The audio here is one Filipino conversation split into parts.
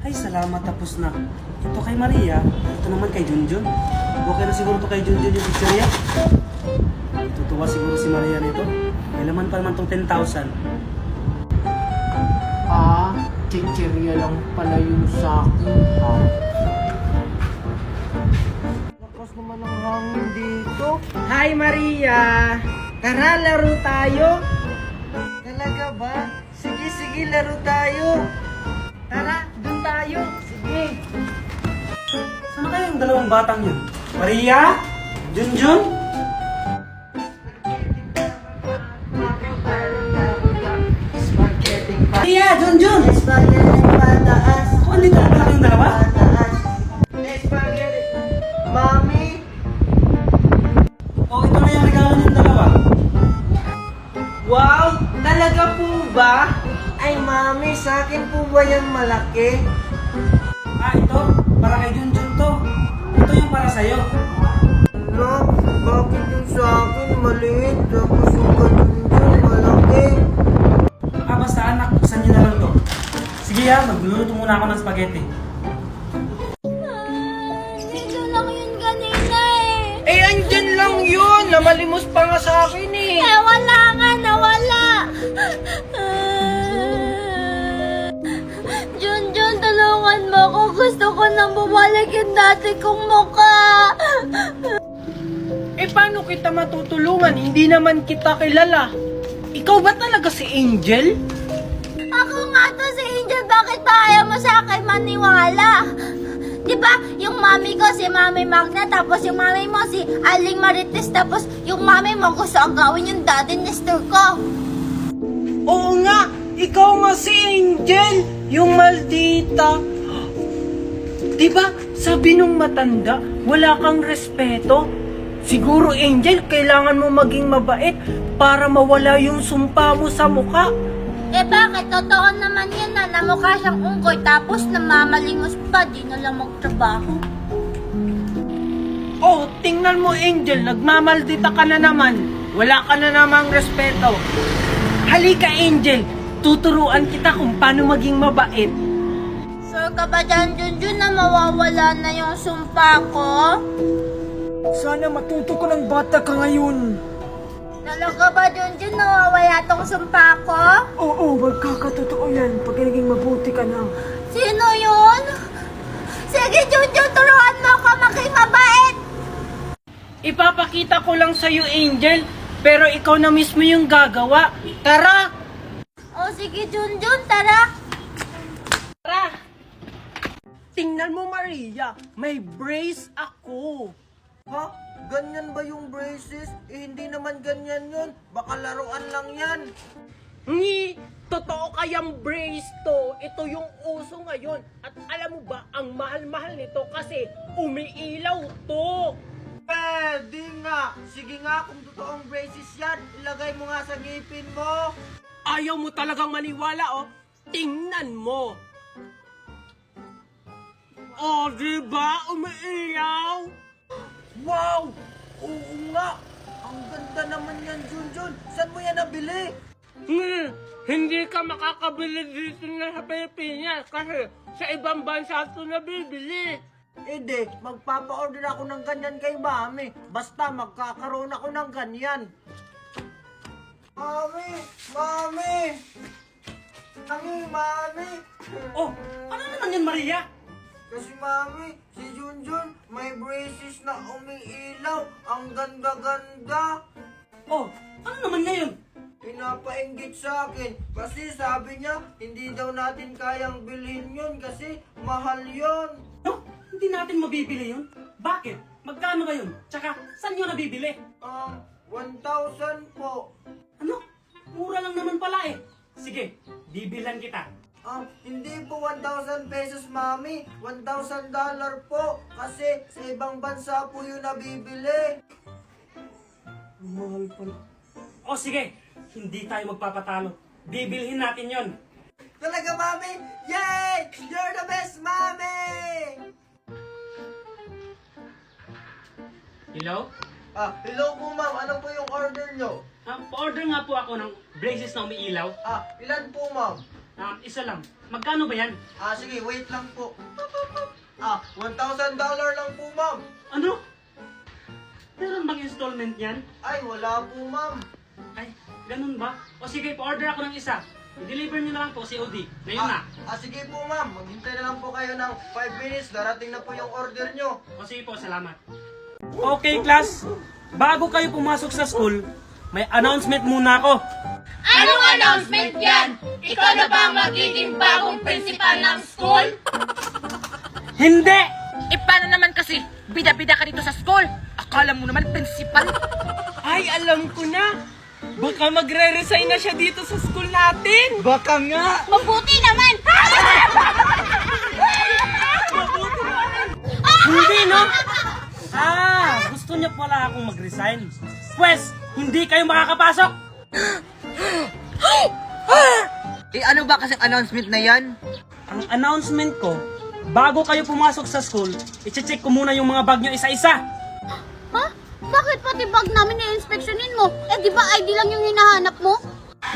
Ay, salamat, tapos na. Ito kay Maria, ito naman kay Junjun. Okay na siguro to kay Junjun yung pizzeria. Tutuwa siguro si Maria nito. May laman pa naman tong 10,000. Chichirya lang pala yung sa akin. Lakas naman ang hangin dito. Hi Maria! Tara, laro tayo! Talaga ba? Sige, laro tayo! Tara, dun tayo! Sige! Saan kaya yung dalawang batang yun? Maria? Junjun? Maria! Junjun! Spaghetti pataas! Ako, andito na pala kayong dalawa? Pataas! Spaghetti! Mami! Oh, ito na yung regalo niyong dalawa. Wow! Talaga po ba? Ay mami, sa akin po ba yan malaki? Ito. Para kay Junjun to. Ito yung para sa'yo. No, bakit yung sa akin maliit? Tapos yung ganun malaki? Basta anak, buksan niyo na lang to. Sige magluluto muna ako ng spaghetti. Dito lang yun kanina eh. Eh, andyan lang yun! Namalimos pa nga sa akin eh! Wala nga, nawala. Junjun, tulungan mo ako. Gusto ko nang bumalik yung dati kong mukha. Eh, paano kita matutulungan? Hindi naman kita kilala. Ikaw ba talaga si Angel? Ako nga to si Angel. Bakit ba ayaw mo sa akin maniwala? Diba, yung mami ko si Mami Magna, tapos yung mami mo si Aling Marites, tapos yung mami mo gusto ang gawin yung daddy Nestor ko. Oo nga! Ikaw nga si Angel! Yung maldita! Diba, sabi nung matanda, wala kang respeto? Siguro, Angel, kailangan mo maging mabait para mawala yung sumpa mo sa mukha. Eh bakit? Totoo naman yan na mukha siyang unggoy tapos namamalimos pa, di na lang magtrabaho. Oh, tingnan mo, Angel, nagmamaldita ka na naman. Wala ka na namang respeto. Halika, Angel, tuturuan kita kung paano maging mabait. Sure ka ba dyan, Junjun, na mawawala na yung sumpa ko? Sana matuto ko ng bata ka ngayon. Talaga ba, Junjun, nawawala tong sumpa ko? Oo, magkakatotoo yan pag naging mabuti ka na. Sino yun? Sige, Junjun, turuan mo ako maging mabait! Ipapakita ko lang sa'yo, Angel, pero ikaw na mismo yung gagawa. Tara! O sige, Junjun, tara! Tara! Tingnan mo, Maria, may brace ako. Ha? Ganyan ba yung braces? Eh, hindi naman ganyan yun. Baka laruan lang yan. Totoo kayang brace to. Ito yung uso ngayon. At alam mo ba, ang mahal-mahal nito kasi umiilaw to. Pwede nga. Sige nga, kung totoong braces yan, ilagay mo nga sa ngipin mo. Ayaw mo talagang maniwala, oh. Tingnan mo. Oh, diba? Umiilaw. Wow! Oo nga! Ang ganda naman yan, Junjun! Saan mo yan nabili? Hindi ka makakabili dito na sa Pilipinas kasi sa ibang bansa ito nabibili. Hindi, magpapa-order ako ng ganyan kay Mami. Basta magkakaroon ako ng ganyan. Mami! Mami! Mami! Oh, ano naman yan, Maria? Kasi Mami, si Junjun may braces na umiilaw. Ang ganda-ganda. Oh, ano naman ngayon? Pinapainggit sa akin. Kasi sabi niya, hindi daw natin kayang bilhin yun kasi mahal yun. No, hindi natin mabibili yun. Bakit? Magkano ba yun? Tsaka, saan nyo nabibili? 1,000 po. Ano? Mura lang naman pala eh. Sige, bibilan kita. Hindi po 1,000 pesos, Mami. $1,000 po. Kasi sa ibang bansa po yun nabibili. Mahal pala. O sige, hindi tayo magpapatalo. Bibilhin natin yon. Talaga, Mami? Yay! You're the best, Mami! Hello? Hello po, ma'am. Ano po yung order nyo? Pa-order nga po ako ng braces na umiilaw. Ilan po, ma'am? Isa lang. Magkano ba yan? Sige, wait lang po. $1,000 lang po, ma'am. Ano? Meron bang installment yan? Ay, wala po, ma'am. Ay, ganun ba? O sige, pa-order ako ng isa. I-deliver nyo na lang po COD. Ngayon na. Sige po, ma'am. Maghintay na lang po kayo ng 5 minutes. Darating na po yung order nyo. O sige po, salamat. Okay, class. Bago kayo pumasok sa school, may announcement muna ako. Anong announcement yan? Ikaw na ba ang magiging bagong principal ng school? Hindi! Paano naman kasi? Bida-bida ka dito sa school. Akala mo naman principal. Ay, alam ko na. Baka magre-resign na siya dito sa school natin. Baka nga. Mabuti naman! Hindi, no? Gusto niyo pala akong mag-resign. Pwes, hindi kayo makakapasok. Ano ba kasing announcement na yan? Ang announcement ko, bago kayo pumasok sa school, i-check ko muna yung mga bag nyo isa-isa. Ha? Bakit pati bag namin i-inspectionin mo? Di ba ID lang yung hinahanap mo?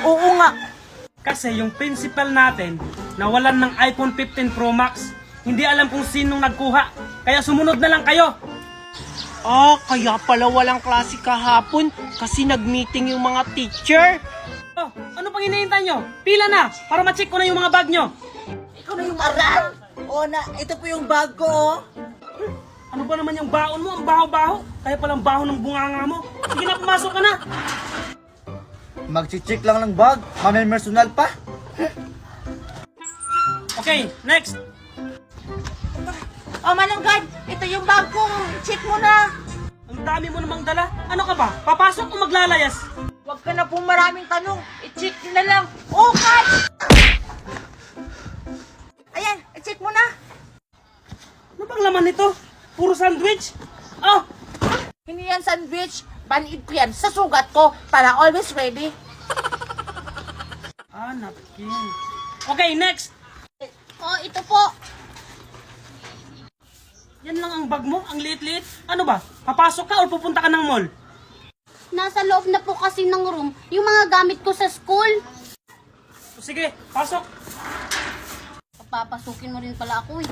Oo nga. Kasi yung principal natin, nawalan ng iPhone 15 Pro Max. Hindi alam kung sinong nagkuha. Kaya sumunod na lang kayo. Kaya pala walang klase kahapon kasi nag-meeting yung mga teacher. Oh, ano pang hinihintay nyo? Pila na, para ma-check ko na yung mga bag nyo. Ikaw na yung aral. Ito po yung bag ko. Ano ba naman yung baon mo? Ang baho-baho. Kaya palang baho ng bunganga mo. Sige na, pumasok ka na. Mag-check lang ng bag. Mamay personal pa. Okay, next. Mananggad, ito yung bag ko. Check mo na. Ang dami mo namang dala. Ano ka ba? Papasok o maglalayas? Huwag ka na po maraming tanong. I-check na lang. Okay! Ayan, i-check mo na. Ano bang laman nito? Puro sandwich? Oh, Hindi yan sandwich. Panid ko yan sa sugat ko para always ready. napkin. Okay, next. Oh, ito po. Yan lang ang bag mo? Ang liit-liit? Ano ba? Papasok ka o pupunta ka ng mall? Nasa loob na po kasi ng room yung mga gamit ko sa school. Sige, pasok. Papapasukin mo rin pala ako eh.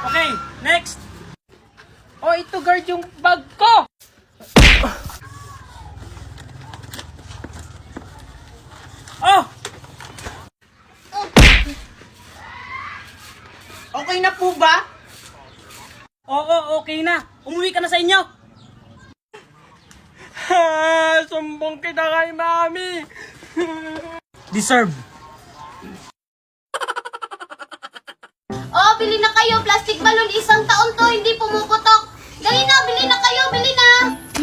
Okay, next. Oh, ito guard yung bag ko. Oh! Okay na po ba? Oo, okay na. Umuwi ka na sa inyo. Sumbong kita kay mami. Deserve. Oh, bili na kayo. Plastic balloon. Isang taon to. Hindi pumuputok. Dali na. Bili na kayo. Bili na.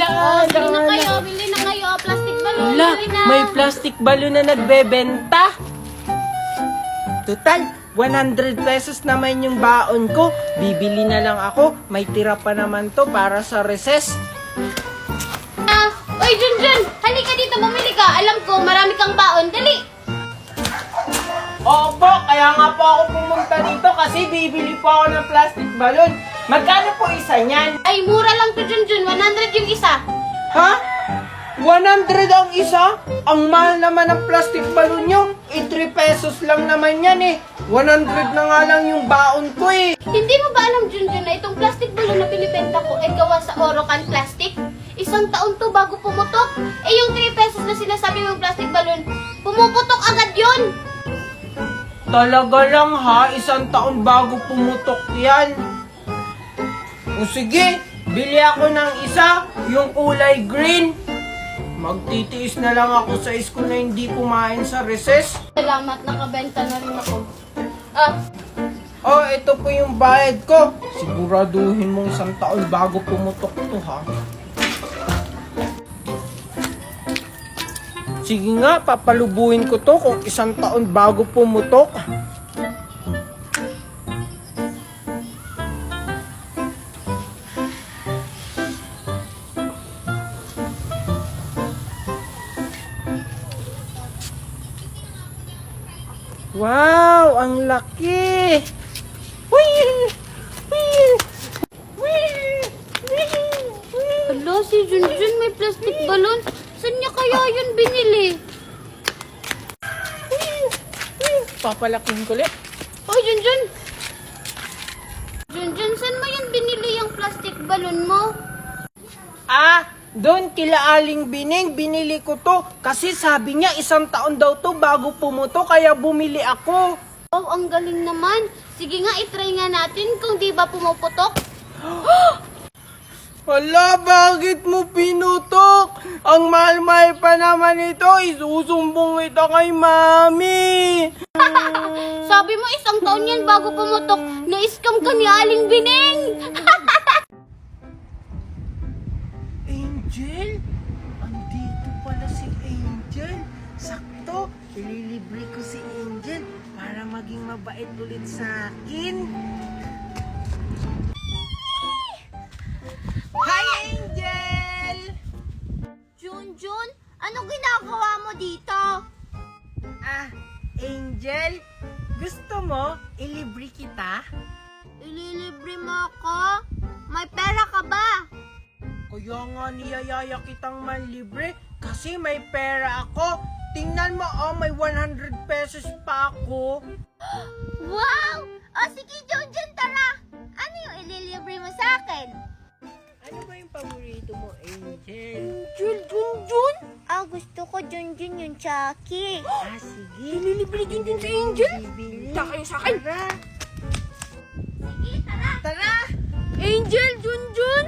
Oh, bili na kayo. Bili na kayo. Plastic balloon. Wala, Bili na. may plastic balloon na nagbebenta. Total, 100 pesos naman yung baon ko. Bibili na lang ako. May tira pa naman to para sa recess. Oy, Junjun. Halika dito. Bumili ka. Alam ko, marami kang baon. Dali. Opo, kaya nga po ako pumunta dito kasi bibili po ako ng plastic balloon. Magkano po isa niyan? Ay, mura lang to, Junjun. 100 yung isa. Ha? 100 ang isa? Ang mahal naman ng plastic balloon nyo. 3 pesos lang naman yan eh. 100 na nga lang yung baon ko eh. Hindi mo ba alam, Junjun, na itong plastic balloon na binibenta ko ay gawa sa Orocan plastic? Isang taon to bago pumutok. Eh, yung 3 pesos na sinasabi mong plastic balloon, pumuputok agad yun. Talaga lang ha, isang taon bago pumutok yan. O sige, bili ako ng isa, yung kulay green. Magtitiis na lang ako sa school na hindi kumain sa recess. Salamat, nakabenta na rin ako. Oh, ito po yung bayad ko. Siguraduhin mong isang taon bago pumutok to ha. Sige nga, papalubuhin ko to kung isang taon bago pumutok. Wow, ang laki! Whee! Whee! Whee! Whee! Hala, si Junjun may plastic balloon. Saan niya kaya yun binili? Papalaking ko ulit. Oh, Junjun! Junjun, saan mo yan binili yung plastic balloon mo? Doon kila Aling Bining, binili ko to. Kasi sabi niya 1 taon daw to bago pumuto, kaya bumili ako. Oh, ang galing naman. Sige nga, itry nga natin kung di ba pumuputok. Hala, bakit mo pinutok? Ang mahal-mahal pa naman ito, isusumbong ito kay Mami. Sabi mo 1 taon yan bago pumutok. Na-scam ka ni Aling Bining. Angel? Andito pala si Angel. Sakto, ililibre ko si Angel para maging mabait ulit sa akin. Hi, Angel! Junjun, anong ginagawa mo dito? Angel, gusto mo ilibre kita? Ililibre mo ako? May pera ka ba? Kaya nga niyayaya kitang manlibre kasi may pera ako. Tingnan mo, may 100 pesos pa ako. Wow! O sige, Junjun, tara! Ano yung ililibre mo sa akin? Ano ba yung paborito mo, Angel? Junjun? Gusto ko Junjun yung Chucky. Sige. Ililibre Junjun si Angel? Bibili. Taka kayo sa akin. Tara. Sige, tara! Tara! Angel, Junjun!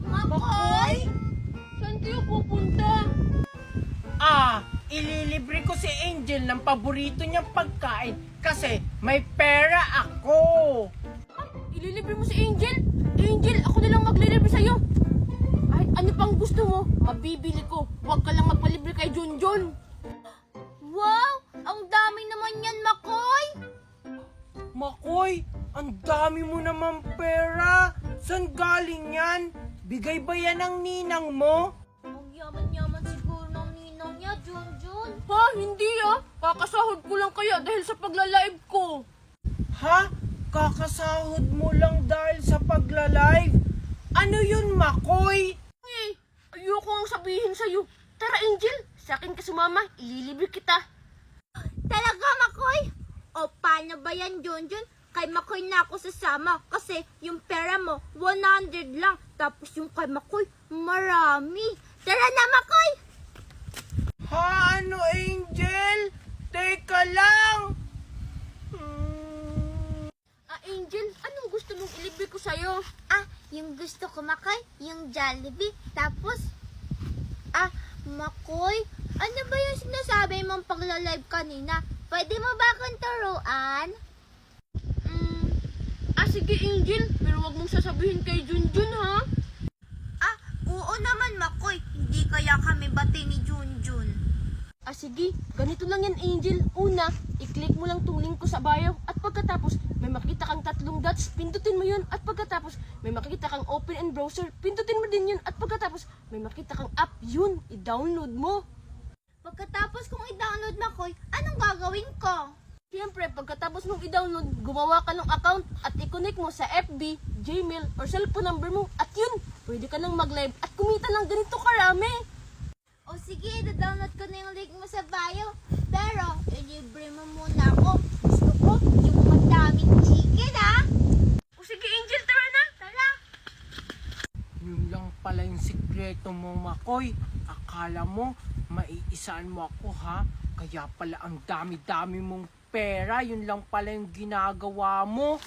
Makoy! Saan kayo pupunta? Ililibre ko si Angel ng paborito niyang pagkain kasi may pera ako. Ililibre mo si Angel? Angel, ako na lang maglilibre sa'yo. Ay, ano pang gusto mo? Mabibili ko. Huwag ka lang magpalibre kay Junjun. Wow! Ang dami naman yan, Makoy! Makoy, ang dami mo naman pera. Saan galing yan? Bigay ba yan ng ninang mo? Ang yaman-yaman siguro ng ninang niya, Junjun. Ha? Hindi Kakasahod ko lang kaya dahil sa pagla-live ko. Ha? Kakasahod mo lang dahil sa pagla-live? Ano yun, Makoy? Ayoko ang sabihin sa'yo. Tara, Angel. Sa akin ka sumama. Ililibre kita. Talaga, Makoy? O, paano ba yan, Junjun? Kay Makoy na ako sasama kasi yung pera mo, 100 lang. Tapos yung kay Makoy, marami. Tara na, Makoy! Ha? Ano, Angel? Teka lang. Angel, anong gusto mong ilibre ko sa'yo? Yung gusto ko, Makoy, yung Jollibee. Tapos, Makoy, ano ba yung sinasabi mong pagla-live kanina? Pwede mo ba akong turuan? Sige, Angel. Pero wag mong sasabihin kay Junjun, ha? Oo naman, Makoy. Hindi kaya kami bati ni Junjun. Sige. Ganito lang yan, Angel. Una, i-click mo lang tong link ko sa bio. At pagkatapos, may makita kang 3 dots. Pindutin mo yun. At pagkatapos, may makita kang open in browser. Pindutin mo din yun. At pagkatapos, may makita kang app. Yun, i-download mo. Pagkatapos kong i-download, Makoy, anong gagawin ko? Siyempre, pagkatapos mong i-download, gumawa ka ng account at i-connect mo sa FB, Gmail, or cellphone number mo. At yun, pwede ka nang mag-live at kumita ng ganito karami. O sige, i-download ko na yung link mo sa bio. Pero, ilibre mo muna ako. Gusto ko yung madaming chicken, O sige, Angel, tara na. Tara! Yun lang pala yung sikreto mo, Makoy. Akala mo, maiisaan mo ako, ha? Kaya pala ang dami-dami mong pera. Yun lang pala yung ginagawa mo.